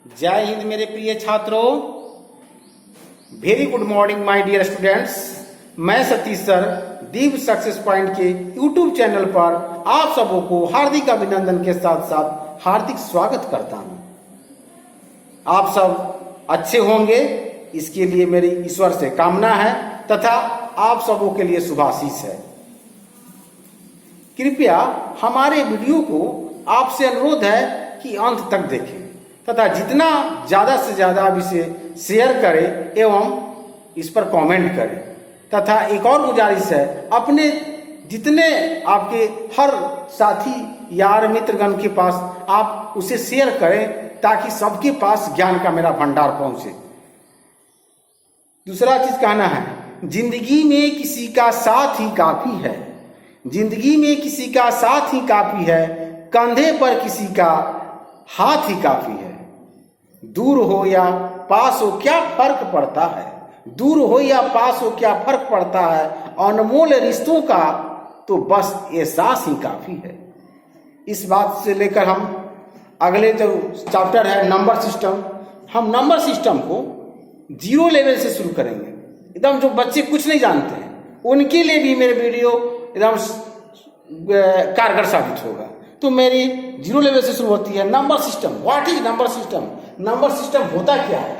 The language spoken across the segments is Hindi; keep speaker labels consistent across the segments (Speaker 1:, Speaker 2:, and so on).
Speaker 1: जय हिंद मेरे प्रिय छात्रों। Very good morning my dear students. मैं Satish sir Deep success point के यूट्यूब चैनल पर आप सबों को हार्दिक अभिनंदन के साथ साथ हार्दिक स्वागत करता हूं। आप सब अच्छे होंगे इसके लिए मेरी ईश्वर से कामना है तथा आप सबों के लिए शुभाशीष है। कृपया हमारे वीडियो को आपसे अनुरोध है कि अंत तक देखें तथा जितना ज्यादा से ज्यादा आप इसे शेयर करें एवं इस पर कमेंट करें तथा एक और गुजारिश है, अपने जितने आपके हर साथी यार मित्रगण के पास आप उसे शेयर करें ताकि सबके पास ज्ञान का मेरा भंडार पहुंचे। दूसरा चीज कहना है, जिंदगी में किसी का साथ ही काफी है। जिंदगी में किसी का साथ ही काफी है, कंधे पर किसी का हाथ ही काफी है। दूर हो या पास हो क्या फर्क पड़ता है, दूर हो या पास हो क्या फर्क पड़ता है, अनमोल रिश्तों का तो बस एहसास ही काफी है। इस बात से लेकर हम अगले जो चैप्टर है नंबर सिस्टम, हम नंबर सिस्टम को जीरो लेवल से शुरू करेंगे। एकदम जो बच्चे कुछ नहीं जानते हैं उनके लिए भी मेरे वीडियो एकदम कारगर साबित होगा। तो मेरी जीरो लेवल से शुरू होती है number system. What is number system? Number system होता क्या है?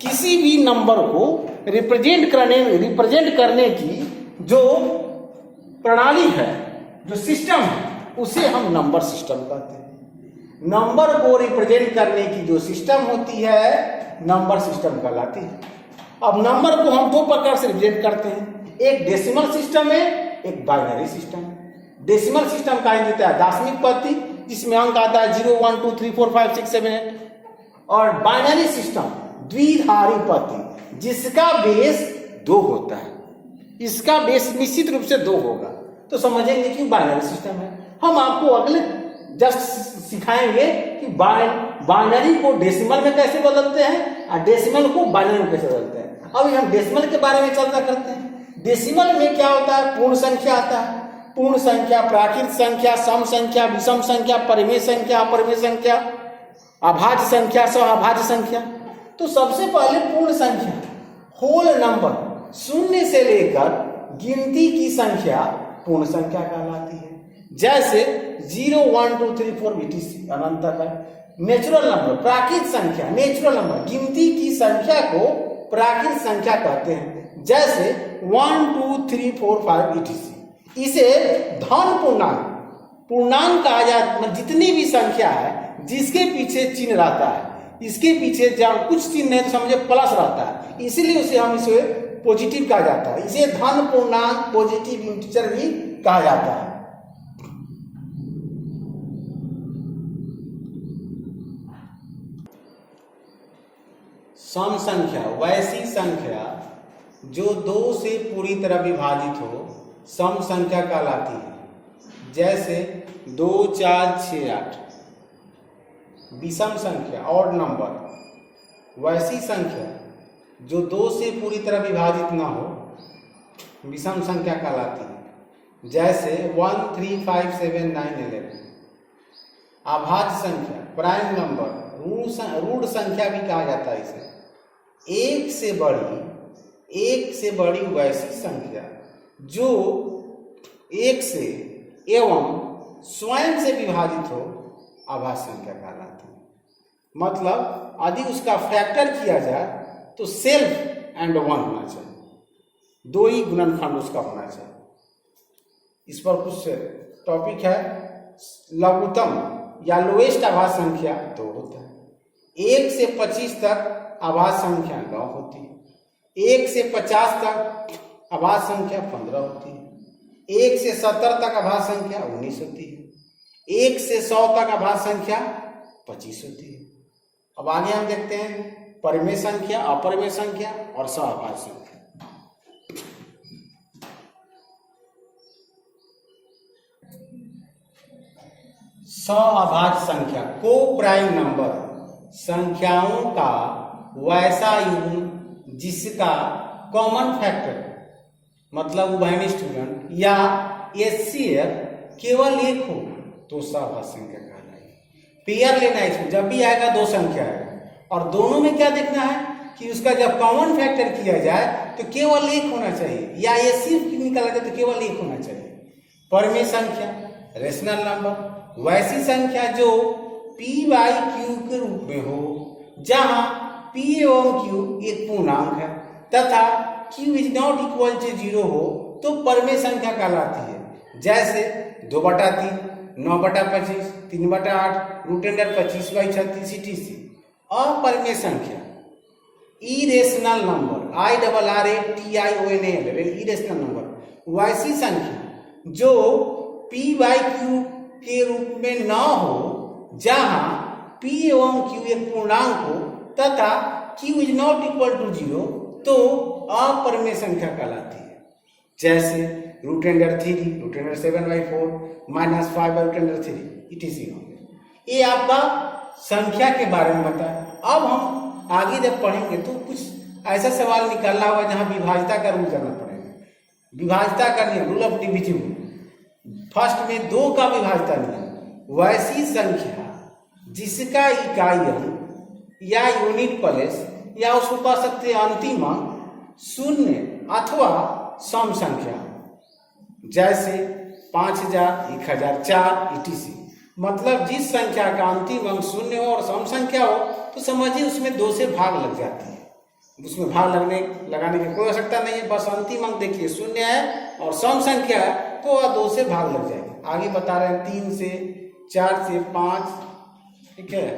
Speaker 1: किसी भी नंबर को रिप्रेजेंट करने की जो प्रणाली है, जो सिस्टम है, उसे हम नंबर सिस्टम कहते हैं। नंबर को रिप्रेजेंट करने की जो सिस्टम होती है नंबर सिस्टम कहलाती है। अब नंबर को हम दो प्रकार से रिप्रेजेंट करते हैं, एक डेसिमल सिस्टम है, एक बाइनरी सिस्टम है। डेसिमल सिस्टम का देता है दशमिक पद्धति जिसमें अंक आता है 0 1 2 3 4 5 6 7 8, और बाइनरी सिस्टम द्विधारी पद्धति जिसका बेस 2 होता है। इसका बेस निश्चित रूप से 2 होगा। तो समझेंगे कि बाइनरी सिस्टम है। हम आपको अगले जस्ट सिखाएंगे कि बाइनरी को डेसिमल में कैसे बदलते हैं और डेसिमल को बाइनरी में कैसे बदलते हैं। अभी हम डेसिमल के बारे में चर्चा करते हैं। डेसिमल में क्या होता है? पूर्ण संख्या आता है। पूर्ण संख्या, प्राकृत संख्या, सम संख्या, विषम संख्या, परिमेय संख्या, अपरिमेय संख्या, अभाज्य संख्या, सह-अभाज्य संख्या। तो सबसे पहले पूर्ण संख्या, होल नंबर, शून्य से लेकर गिनती की संख्या पूर्ण संख्या कहलाती है। जैसे 0 1 2 3 4 etc अनंत तक है। नेचुरल नंबर, प्राकृत संख्या, नेचुरल नंबर, गिनती की संख्या को प्राकृत संख्या कहते हैं। जैसे 1 2 3 4 5 etc। इसे धन पूर्णांक कहा जाता है। जितनी भी संख्या है जिसके पीछे चिन्ह रहता है, इसके पीछे जब कुछ चिन्ह नहीं तो समझे प्लस रहता है, इसीलिए उसे हम इसे पॉजिटिव कहा जाता है। इसे धन पूर्णांक, पॉजिटिव इंटीजर भी कहा जाता है। सम संख्या वैसी संख्या जो 2 से पूरी तरह विभाजित हो सम संख्या कहलाती है। जैसे 2 4 6 8। विषम संख्या ऑड नंबर वैसी संख्या जो 2 से पूरी तरह विभाजित ना हो विषम संख्या कहलाती है। जैसे 1 3 5 7 9 11। अभाज्य संख्या प्राइम नंबर, रूढ़ संख्या भी कहा जाता है इसे। एक से बड़ी वैसी संख्या जो 1 से एवं स्वयं से विभाजित हो अभाज्य संख्या कहलाती है। मतलब यदि उसका फैक्टर किया जाए तो सेल्फ एंड 1 होना चाहिए, 2 ही गुणनखंड उसका होना चाहिए। इस पर कुछ टॉपिक है। लघुत्तम या लोएस्ट अभाज्य संख्या 2 होता है। 1 से 25 तक अभाज्य संख्या 9 होती है। 1 से 50 तक अभाज्य संख्या 15 होती है। 1 से 70 तक अभाज्य संख्या 19 होती है। 1 से 100 तक अभाज्य संख्या 25 होती है। अब आगे हम देखते हैं परिमेय संख्या, अपरिमेय संख्या और सह-अभाज्य संख्या। सह-अभाज्य संख्या को प्राइम नंबर, संख्याओं का वैसा युग्म जिसका कॉमन फैक्टर मतलब उभयनिष्ठ गुणन या HCF केवल 1 हो तो सह-अभाज्य संख्या कहलाएगी। पेयर लेना है इसमें, जब भी आएगा 2 संख्या है और दोनों में क्या देखना है कि उसका जब कॉमन फैक्टर किया जाए तो केवल एक होना चाहिए, या ये सिर्फ निकाला जाए तो केवल एक होना चाहिए। परमेय संख्या रेशनल नंबर वैसी संख्या जो p बाई क्यू के रूप में हो, जहां p एवं q एक पूर्णांक है तथा q is not equal to 0 हो तो परमेय संख्या कहलाती है। जैसे 2/3, 9/25, 3/8, रूट अंडर 25/36 etc। अपरमेय संख्या irrational number IRRATIONAL irrational number वैसी संख्या जो p बाई क्यू के रूप में न हो, जहां p एवं q एक पूर्णांक हो तथा q is not equal to 0 तो अपरमेय संख्या कहलाती है। जैसे root under 3, root under 7/4, -5/√3 etc। ये आपका संख्या के बारे में बताया। अब हम आगे जब पढ़ेंगे तो कुछ ऐसा सवाल निकालना होगा जहां विभाज्यता का रूल करना पड़ेगा। विभाज्यता का नियम, रूल ऑफ डिविजिबल। फर्स्ट में 2 का विभाज्यता नियम, वैसी संख्या जिसका इकाई अंक या यूनिट प्लेस या उसको कह सकते हैं अंतिम अंक 0 अथवा सम संख्या, जैसे 5000, 1004 etc। मतलब जिस संख्या का अंतिम अंक 0 हो और सम संख्या हो तो समझिए उसमें 2 से भाग लग जाती है। उसमें भाग लगाने की कोई आवश्यकता नहीं है, बस अंतिम अंक देखिए 0 है और सम संख्या है तो वह 2 से भाग लग जाएगी। आगे बता रहे हैं 3 से, 4 से, 5, ठीक है।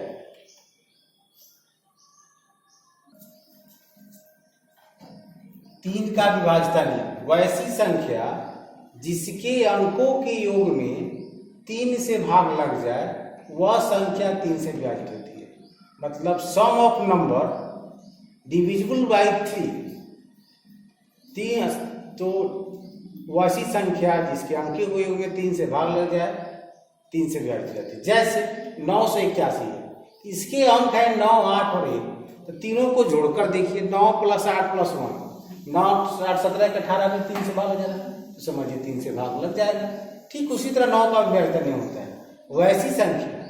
Speaker 1: 3 का विभाज्यता नियम, वैसी संख्या जिसके अंकों के योग में 3 से भाग लग जाए वह संख्या 3 से विभाजित होती है। मतलब सम ऑफ नंबर डिविजिबल बाई 3, तो वैसी संख्या जिसके अंकों के योग में 3 से भाग लग जाए 3 से विभाजित हो जाती है। जैसे 981 है, इसके अंक है 9, 8 और 1, तो तीनों को जोड़कर देखिए 9 + 8 + 1, 9, 8, 17, 18 में 3 से भाग लग जाएगा तो समझिए 3 से भाग लग जाएगा। ठीक उसी तरह 9 का विभाज्यता नहीं होता है। वैसी संख्या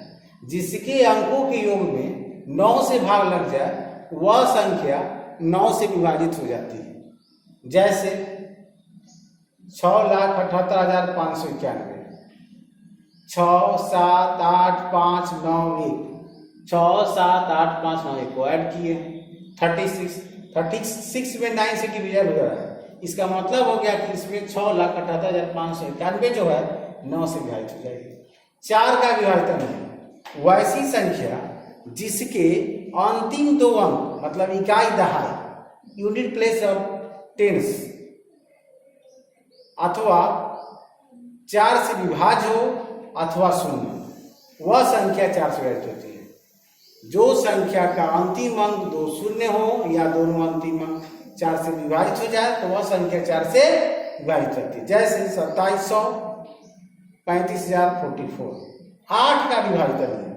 Speaker 1: जिसके अंकों के योग में 9 से भाग लग जाए वह संख्या 9 से विभाजित हो जाती है। जैसे 6,78,591, 6, 7, 8, 5, 9, 1, 6, 7, 8, 5, 9, 1 को ऐड किए 36 में 9 से डिवीजन हो रहा है। इसका मतलब हो गया कि इसमें 6,78,591 जो है 9 से विभाजित हो जाएगी। 4 का विभाज्यता नहीं, वैसी संख्या जिसके अंतिम 2 अंक मतलब इकाई दहाई यूनिट प्लेस ऑफ टेंस अथवा 4 से विभाज्य हो अथवा 0, वह संख्या 4 से विभाजित होती है। जो संख्या का अंतिम अंक 2 0 हो या दोनों अंतिम अंक 4 से विभाजित हो जाए तो वह संख्या 4 से विभाजित होती है। जैसे 2700, 35,044। 8 का विभाज्यता नहीं,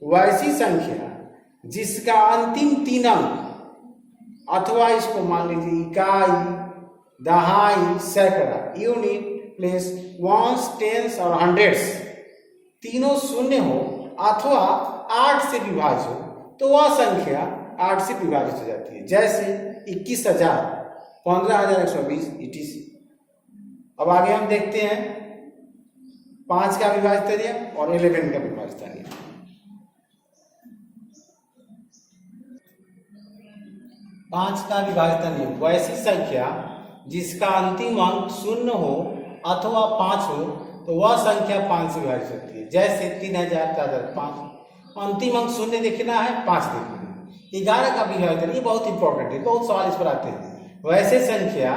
Speaker 1: वैसी संख्या जिसका अंतिम 3 अंक अथवा इसको मान लीजिए इकाई, दहाई, सैकड़ा, यूनिट, प्लेस, वंस, टेंस और हंड्रेड्स तीनों 0 हो अथवा 8 से विभाज्य हो तो वह संख्या 8 से विभाजित हो जाती है। जैसे 21,000, 15,120 etc। अब आगे हम देखते हैं 5 का विभाज्यता नियम और 11 का विभाज्यता नियम। 5 का विभाज्यता नियम, वैसी संख्या जिसका अंतिम अंक 0 हो अथवा 5 हो तो वह संख्या 5 से विभाजित होती है। जैसे 3,000, 4,005, अंतिम अंक 0 देखना है, 5 देखना है। 11 का विभाज्यता, ये बहुत इंपॉर्टेंट है, बहुत सवाल इस पर आते हैं। वैसे संख्या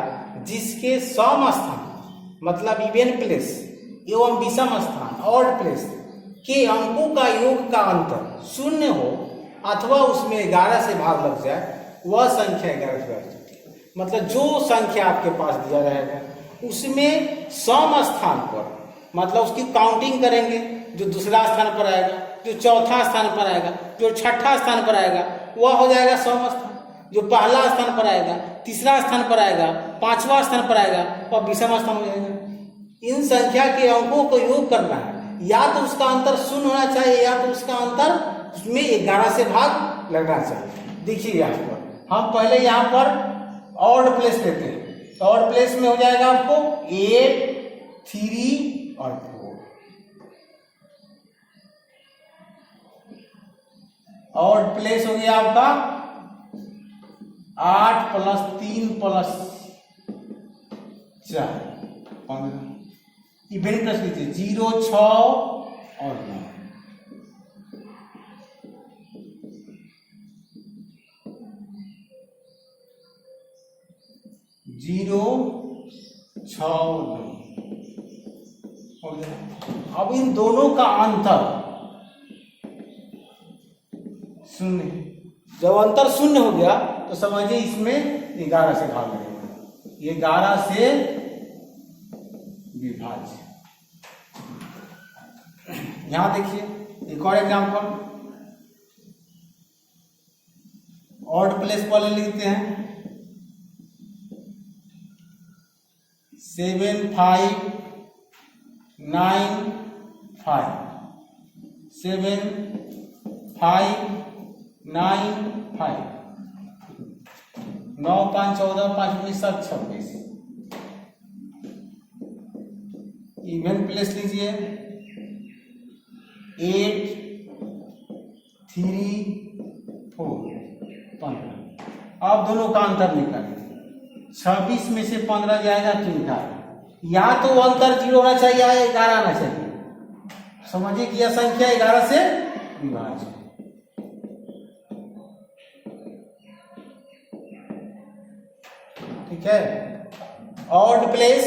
Speaker 1: जिसके सम स्थान मतलब इवन प्लेस एवं विषम स्थान ऑड प्लेस के अंकों का योग का अंतर 0 हो अथवा उसमें 11 से भाग लग जाए वह संख्या 11 से विभाजित होती है। मतलब जो संख्या आपके पास दिया रहेगा उसमें सम स्थान पर मतलब उसकी काउंटिंग करेंगे, जो दूसरा स्थान पर आएगा, जो चौथा स्थान पर आएगा, जो छठा स्थान पर आएगा वह हो जाएगा सम स्थान। जो पहला स्थान पर आएगा, तीसरा स्थान पर आएगा, 5वां स्थान पर आएगा वह विषम स्थान हो जाएगा। इन संख्या के अंकों को योग करना है, या तो उसका अंतर 0 होना चाहिए या तो उसका अंतर उसमें 11 से भाग लगना चाहिए। देखिए यहाँ पर हम पहले यहाँ पर ऑड प्लेस लेते हैं, तो ऑड प्लेस में हो जाएगा आपको 8, 3 और 4। ऑड प्लेस हो गया आपका 8 + 3 + 4 15। इवेन प्लस लीजिए 0, 6 और 9। अब इन दोनों का अंतर शून्य। जब अंतर शून्य हो गया तो समझिए इसमें 11 से भाग लगेगा, 11 से विभाज्य। यहां देखिए एक और एग्जांपल, ऑड प्लेस वाले लिखते हैं 7, 5, 9, 5, 7, 5, 9, 5, 9, 5, 14, 5, 19, 7, 26। इवन प्लेस लीजिए 8, 3, 4, 15। अब दोनों का अंतर निकालिए, 26 में से 15 जाएगा तो 11। यहाँ तो अंतर 0 होना चाहिए, या 11 आना चाहिए। समझिए कि यह संख्या 11 से विभाज्य। ठीक है। ऑड प्लेस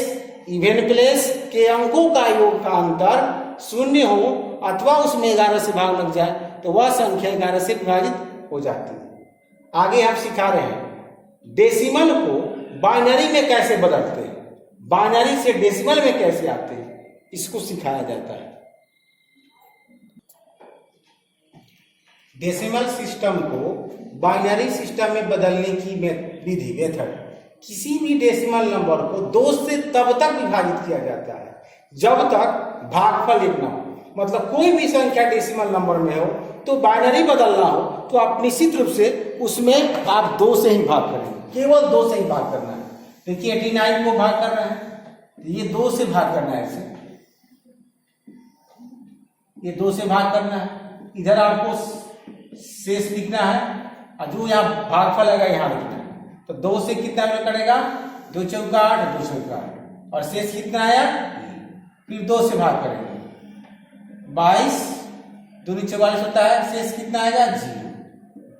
Speaker 1: इवन प्लेस के अंकों का योग का अंतर शून्य हो अथवा उसमें 11 से भाग लग जाए तो वह संख्या 11 से विभाजित हो जाती है। आगे हम सिखा रहे हैं डेसिमल को बाइनरी में कैसे बदलते हैं, बाइनरी से डेसिमल में कैसे आते हैं, इसको सिखाया जाता है। डेसिमल सिस्टम को बाइनरी सिस्टम में बदलने की विधि मेथड, किसी भी डेसिमल नंबर को 2 से तब तक विभाजित किया जाता है जब तक भागफल 1 न हो। मतलब कोई भी संख्या डेसिमल नंबर में हो तो बाइनरी बदलना हो तो आप निश्चित रूप से उसमें आप 2 से ही भाग करेंगे, केवल 2 से ही भाग करना है। देखिए 89 को भाग कर रहे हैं तो ये 2 से भाग करना है, इसे ये 2 से भाग करना है। इधर आपको शेष लिखना है और जो यहाँ भागफल आएगा यहाँ लिखना है। तो 2 से कितना में करेगा, 2 चौका 8, 2 चौका 8 और शेष कितना आया, फिर 2 से भाग करेंगे 22, 2 × 44 होता है, शेष कितना आएगा 0।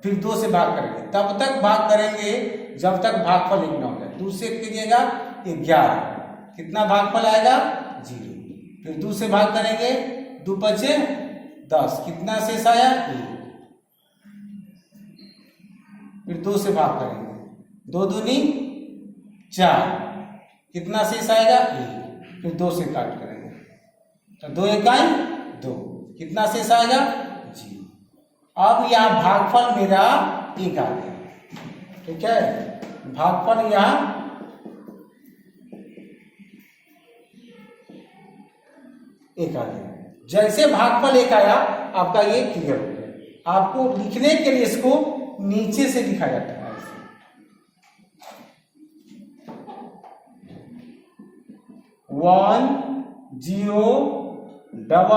Speaker 1: फिर 2 से भाग करेंगे, तब तक भाग करेंगे जब तक भागफल 1 न हो जाए। 2 से कीजिएगा 11, कितना भागफल आएगा 0। फिर 2 से भाग करेंगे, 2 × 5 = 10, कितना शेष आया 1। फिर 2 से भाग करेंगे, 2 दूनी 4, कितना शेष आएगा 1। फिर 2 से काट करेंगे तो 2 इकाई 2, कितना शेष आएगा 0। अब यहाँ भागफल मेरा 1 आ गया। ठीक है, भागफल यहाँ 1 आ गया। जैसे भागफल 1 आया आपका ये क्लियर हो गया। आपको लिखने के लिए इसको नीचे से लिखा जाता है, 1 0 1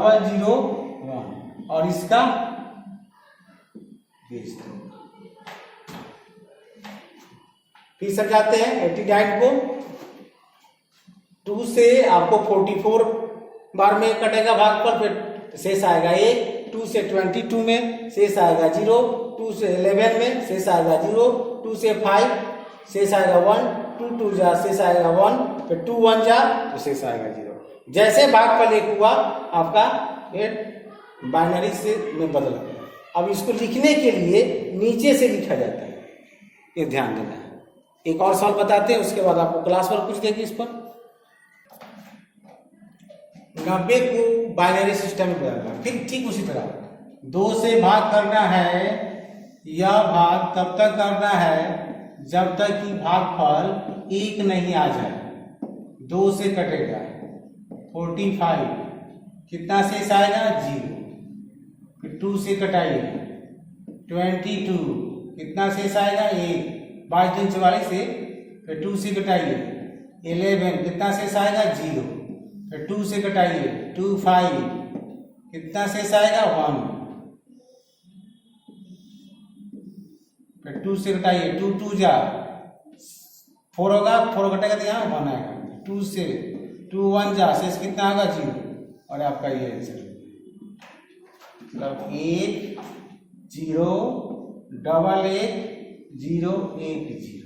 Speaker 1: 1 0 1 और इसका बेस 2। फिर सजाते हैं 89 को 2 से आपको 44 बार में कटेगा भागफल, फिर शेष आएगा 1। 2 से 22 में शेष आएगा 0, 2 से 11 में शेष आएगा 0, 2 से 5 शेष आएगा 1, 2 2 जा शेष आएगा 1, फिर 2 1 जा तो शेष आएगा 0। जैसे भागफल 1 हुआ आपका फिर बाइनरी से में बदल गया। अब इसको लिखने के लिए नीचे से लिखा जाता है, ये ध्यान देना है। एक और सवाल बताते हैं, उसके बाद आपको क्लास वर्क कुछ देगी इस पर। 90 को बाइनरी सिस्टम में बदलना, फिर ठीक उसी तरह 2 से भाग करना है। यह भाग तब तक करना है जब तक कि भागफल 1 नहीं आ जाए। 2 से कटेगा 45, कितना शेष आएगा 0, फिर 2 से कटाइए 22, कितना शेष आएगा 1, 22 दूनी 44 से, फिर 2 से कटाइए 11, कितना शेष आएगा 0, फिर 2 से कटाइए 2, 5, कितना शेष आएगा 1, फिर 2 से कटाइए 2, 2 जा 4 होगा, 4 कटेगा तो यहाँ 1 आएगा, 2 से 2, 1 जा शेष कितना होगा 0, और आपका ये आंसर मतलब 1 0 डबल 1 0 1 0।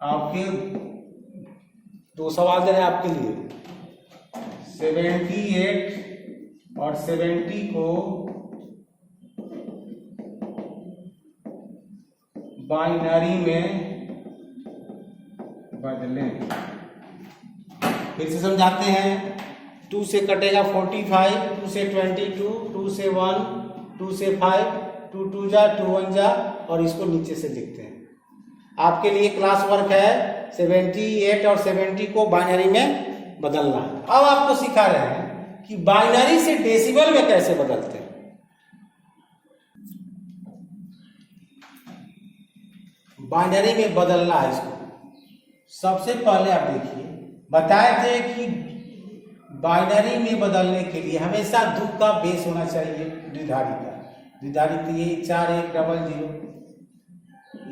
Speaker 1: आपके 2 सवाल दे रहे हैं आपके लिए, 78 और 70 को बाइनरी में बदलें। फिर से समझाते हैं, 2 से कटेगा 45, 2 से 22, 2 से 1, 2 से 5, 2 2 जा 2 1 जा, और इसको नीचे से लिखते हैं। आपके लिए क्लास वर्क है 78 और 70 को बाइनरी में बदलना। अब आपको सिखा रहे हैं कि बाइनरी से डेसिमल में कैसे बदलते हैं। बाइनरी में बदलना है इसको। सबसे पहले आप देखिए, बताए थे कि बाइनरी में बदलने के लिए हमेशा 2 का बेस होना चाहिए द्विधारी का। द्विधारी तो ये 4 1 डबल 0,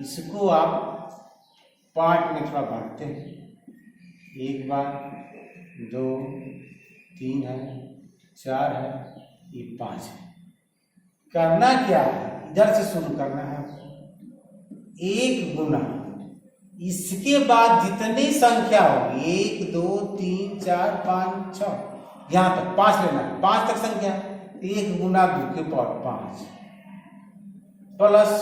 Speaker 1: इसको आप पार्ट में थोड़ा बांटते हैं, 1 बार 2 3 है, 4 है, ये 5 है। करना क्या है, इधर से शुरू करना है आपको। 1 गुना इसके बाद जितनी संख्या होगी 1 2 3 4 5 6, यहां तक 5 लेना है, 5 तक संख्या 1 गुना 2 के पावर 5 प्लस,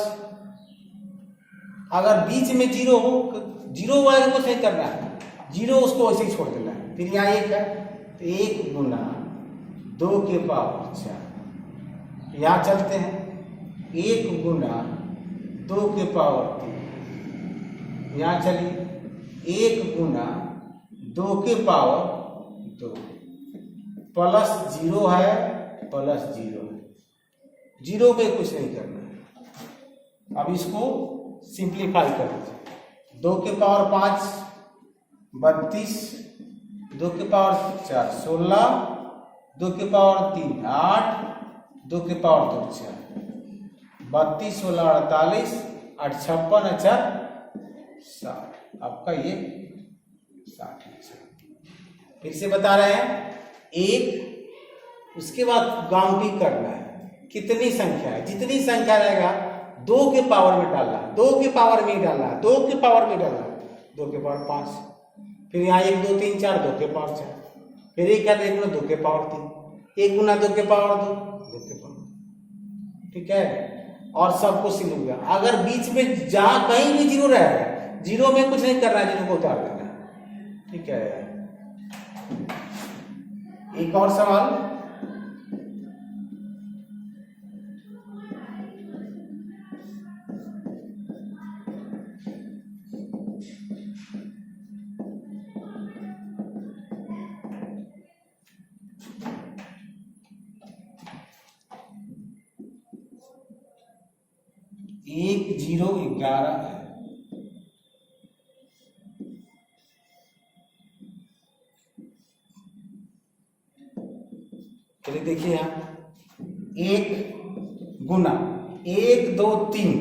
Speaker 1: अगर बीच में 0 हो, 0 वाले को सही करना है, 0 उसको वैसे ही छोड़ देना है। फिर यहाँ 1 है तो 1 गुना 2 के पावर 4, यहाँ चलते हैं 1 गुना 2 के पावर 3, यहाँ चलिए 1 गुना 2 के पावर 2 प्लस 0 है, प्लस 0 है, 0 पे कुछ नहीं करना है। अब इसको सिंप्लीफाई कर दीजिए, 2 के पावर 5 32, 2 के पावर 4 16, 2 के पावर 3 8, 2 के पावर 2 4, 32 16 48 8 56 अच्छा 60, आपका ये 60 है। फिर से बता रहे हैं, 1 उसके बाद काउंटिंग करना है, कितनी संख्या है, जितनी संख्या रहेगा 2 के पावर में डालना है, 2 के पावर में डालना है, 2 के पावर में डालना है, 2 के पावर 5, फिर यहाँ 1 2 3 4 2 के पावर 4, फिर 1 है 1 गुना 2 के पावर 3, 1 गुना 2 के पावर 2 2 के पावर, ठीक है। और सबको सिलूंगा, अगर बीच में जहां कहीं भी 0 रहेगा, 0 में कुछ नहीं करना है, 0 को उतार देना है, ठीक है। एक और सवाल, एक 0 11 है, चलिए देखिए यहाँ 1 गुना 1 2 3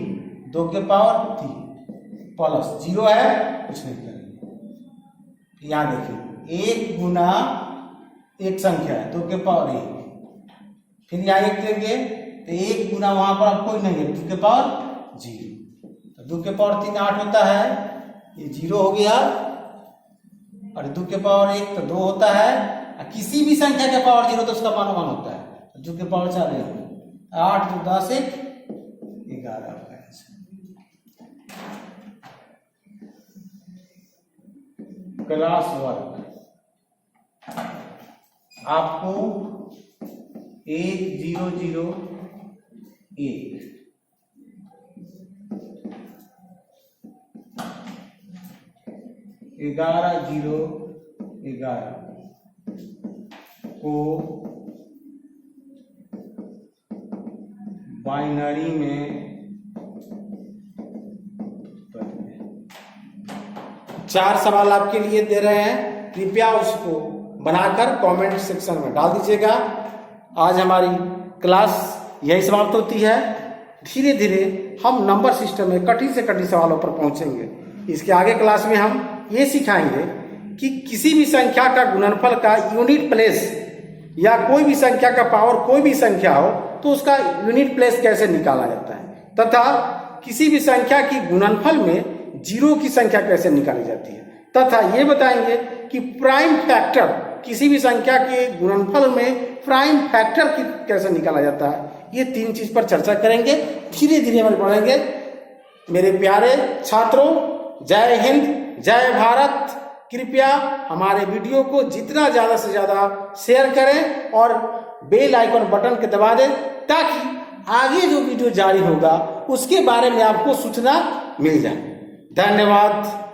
Speaker 1: 2 के पावर 3 प्लस 0 है, कुछ नहीं करेंगे। यहाँ देखिए 1 गुना एक संख्या है 2 के पावर 1, फिर यहाँ 1 देंगे तो 1 गुना वहां पर अब कोई नहीं है, 2 के पावर 0, तो 2 के पावर 3 8 होता है, ये 0 हो गया, और 2 के पावर 1 तो 2 होता है, किसी भी संख्या के पावर 0 तो उसका मान 1 होता है, 2 के पावर 4 है 8 2 10 1 11 होगा। क्लास वर्क आपको 1 0 0 1 1 11,0,11 को बाइनरी में चार सवाल आपके लिए दे रहे हैं, कृपया उसको बनाकर कमेंट सेक्शन में डाल दीजिएगा। आज हमारी क्लास यही समाप्त होती है। धीरे धीरे हम नंबर सिस्टम में कठिन से कठिन सवालों पर पहुंचेंगे। इसके आगे क्लास में हम ये सिखाएंगे कि किसी भी संख्या का गुणनफल का यूनिट प्लेस या कोई भी संख्या का पावर कोई भी संख्या हो तो उसका यूनिट प्लेस कैसे निकाला जाता है, तथा किसी भी संख्या की गुणनफल में जीरो की संख्या कैसे निकाली जाती है, तथा ये बताएंगे कि प्राइम फैक्टर किसी भी संख्या के गुणनफल में प्राइम फैक्टर की कैसे निकाला जाता है। ये तीन चीज पर चर्चा करेंगे, धीरे धीरे हम पढ़ेंगे। मेरे प्यारे छात्रों, जय हिंद, जय भारत। कृपया हमारे वीडियो को जितना ज्यादा से ज्यादा शेयर करें और बेल आइकन बटन के दबा दें, ताकि आगे जो वीडियो जारी होगा उसके बारे में आपको सूचना मिल जाए। धन्यवाद।